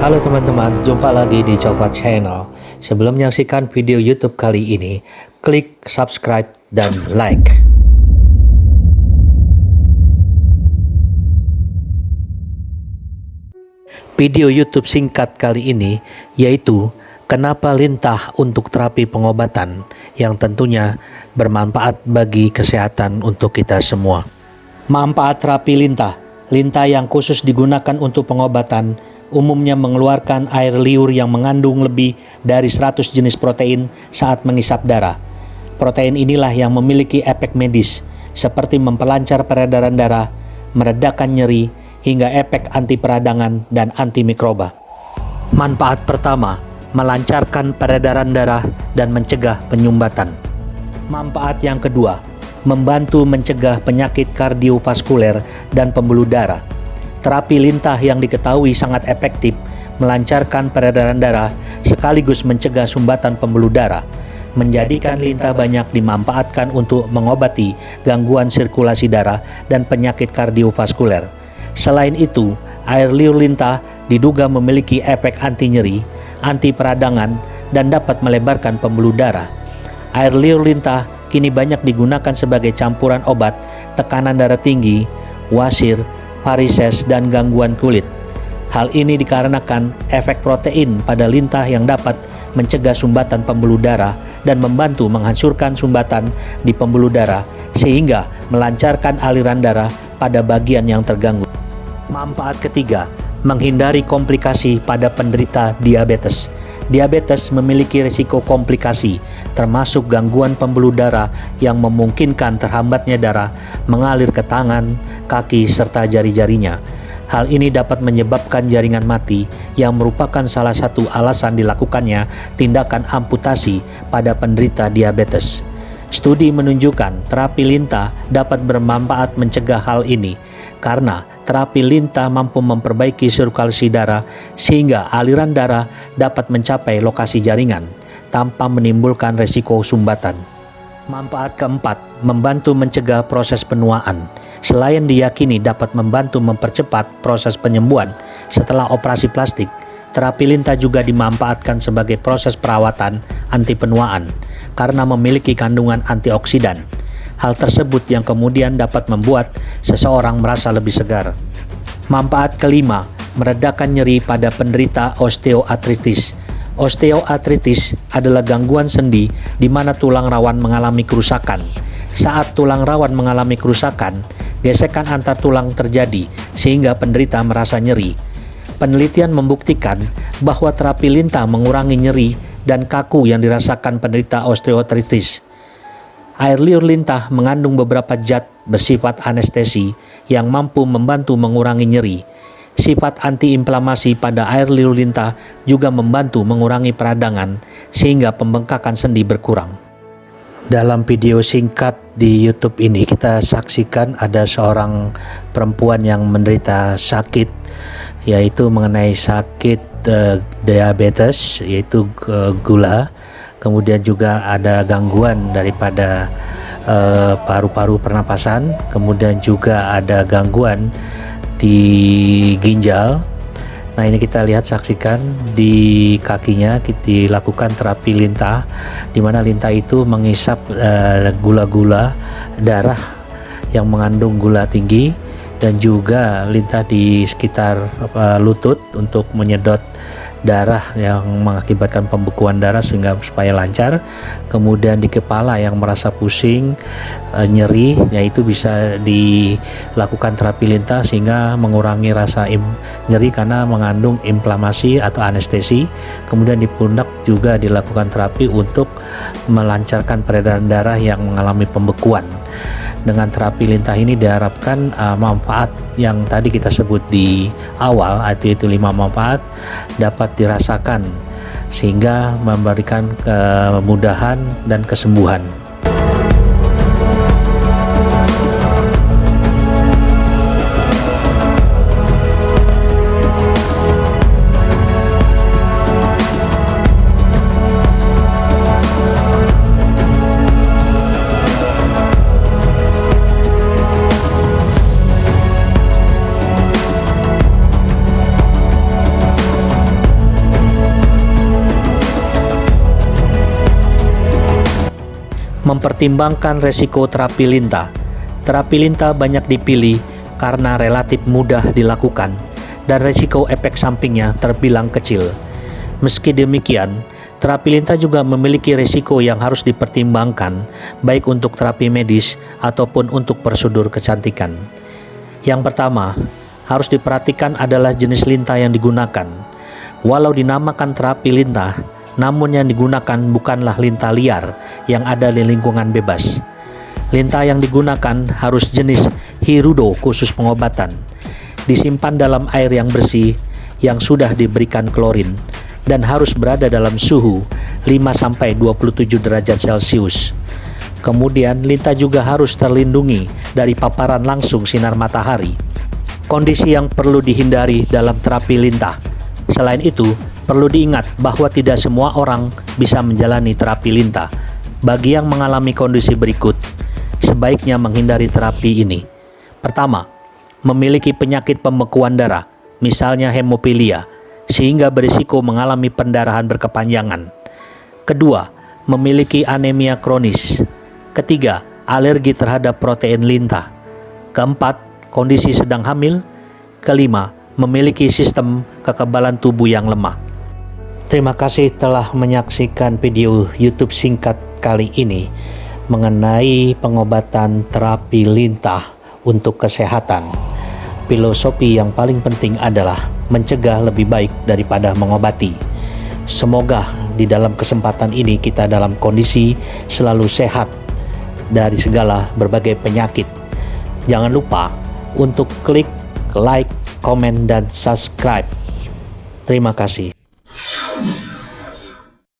Halo teman-teman, jumpa lagi di Coklat Channel. Sebelum menyaksikan video YouTube kali ini, klik subscribe dan like. Video YouTube singkat kali ini yaitu kenapa lintah untuk terapi pengobatan yang tentunya bermanfaat bagi kesehatan untuk kita semua. Manfaat terapi lintah. Lintah yang khusus digunakan untuk pengobatan umumnya mengeluarkan air liur yang mengandung lebih dari 100 jenis protein saat mengisap darah. Protein inilah yang memiliki efek medis seperti memperlancar peredaran darah, meredakan nyeri, hingga efek anti peradangan dan antimikroba. Manfaat pertama, melancarkan peredaran darah dan mencegah penyumbatan. Manfaat yang kedua, membantu mencegah penyakit kardiovaskuler dan pembuluh darah. Terapi lintah yang diketahui sangat efektif melancarkan peredaran darah sekaligus mencegah sumbatan pembuluh darah, menjadikan lintah banyak dimanfaatkan untuk mengobati gangguan sirkulasi darah dan penyakit kardiovaskuler. Selain itu, air liur lintah diduga memiliki efek anti nyeri, anti peradangan, dan dapat melebarkan pembuluh darah. Air liur lintah kini banyak digunakan sebagai campuran obat tekanan darah tinggi, wasir, varises, dan gangguan kulit. Hal ini dikarenakan efek protein pada lintah yang dapat mencegah sumbatan pembuluh darah dan membantu menghancurkan sumbatan di pembuluh darah sehingga melancarkan aliran darah pada bagian yang terganggu. Manfaat ketiga, menghindari komplikasi pada penderita diabetes. Diabetes memiliki risiko komplikasi, termasuk gangguan pembuluh darah yang memungkinkan terhambatnya darah mengalir ke tangan, kaki, serta jari-jarinya. Hal ini dapat menyebabkan jaringan mati yang merupakan salah satu alasan dilakukannya tindakan amputasi pada penderita diabetes. Studi menunjukkan terapi lintah dapat bermanfaat mencegah hal ini karena terapi lintah mampu memperbaiki sirkulasi darah sehingga aliran darah dapat mencapai lokasi jaringan tanpa menimbulkan resiko sumbatan. Manfaat keempat, membantu mencegah proses penuaan. Selain diyakini dapat membantu mempercepat proses penyembuhan setelah operasi plastik, terapi lintah juga dimanfaatkan sebagai proses perawatan anti penuaan karena memiliki kandungan antioksidan. Hal tersebut yang kemudian dapat membuat seseorang merasa lebih segar. Manfaat kelima, meredakan nyeri pada penderita osteoartritis. Osteoartritis adalah gangguan sendi di mana tulang rawan mengalami kerusakan. Saat tulang rawan mengalami kerusakan, gesekan antar tulang terjadi sehingga penderita merasa nyeri. Penelitian membuktikan bahwa terapi lintah mengurangi nyeri dan kaku yang dirasakan penderita osteoartritis. Air liur lintah mengandung beberapa zat bersifat anestesi yang mampu membantu mengurangi nyeri. Sifat antiinflamasi pada air liur lintah juga membantu mengurangi peradangan sehingga pembengkakan sendi berkurang. Dalam video singkat di YouTube ini kita saksikan ada seorang perempuan yang menderita sakit, yaitu mengenai sakit diabetes, yaitu gula. Kemudian juga ada gangguan daripada paru-paru pernapasan, kemudian juga ada gangguan di ginjal. Nah, ini kita lihat, saksikan di kakinya dilakukan terapi lintah, di mana lintah itu mengisap gula-gula darah yang mengandung gula tinggi, dan juga lintah di sekitar lutut untuk menyedot darah yang mengakibatkan pembekuan darah sehingga supaya lancar. Kemudian di kepala yang merasa pusing, nyeri, yaitu bisa dilakukan terapi lintah sehingga mengurangi rasa nyeri karena mengandung inflamasi atau anestesi. Kemudian di pundak juga dilakukan terapi untuk melancarkan peredaran darah yang mengalami pembekuan. Dengan terapi lintah ini diharapkan manfaat yang tadi kita sebut di awal, yaitu 5 manfaat dapat dirasakan sehingga memberikan kemudahan dan kesembuhan. Mempertimbangkan resiko terapi lintah. Terapi lintah banyak dipilih karena relatif mudah dilakukan dan resiko efek sampingnya terbilang kecil. Meski demikian, terapi lintah juga memiliki resiko yang harus dipertimbangkan, baik untuk terapi medis ataupun untuk prosedur kecantikan. Yang pertama, harus diperhatikan adalah jenis lintah yang digunakan. Walau dinamakan terapi lintah, namun yang digunakan bukanlah lintah liar yang ada di lingkungan bebas. Lintah yang digunakan harus jenis Hirudo khusus pengobatan, disimpan dalam air yang bersih yang sudah diberikan klorin, dan harus berada dalam suhu 5-27 derajat Celcius. Kemudian lintah juga harus terlindungi dari paparan langsung sinar matahari. Kondisi yang perlu dihindari dalam terapi lintah. Selain itu, perlu diingat bahwa tidak semua orang bisa menjalani terapi lintah. Bagi yang mengalami kondisi berikut, sebaiknya menghindari terapi ini. Pertama, memiliki penyakit pembekuan darah, misalnya hemofilia, sehingga berisiko mengalami pendarahan berkepanjangan. Kedua, memiliki anemia kronis. Ketiga, alergi terhadap protein lintah. Keempat, kondisi sedang hamil. Kelima, memiliki sistem kekebalan tubuh yang lemah. Terima kasih telah menyaksikan video YouTube singkat kali ini mengenai pengobatan terapi lintah untuk kesehatan. Filosofi yang paling penting adalah mencegah lebih baik daripada mengobati. Semoga di dalam kesempatan ini kita dalam kondisi selalu sehat dari segala berbagai penyakit. Jangan lupa untuk klik like, komen, dan subscribe. Terima kasih.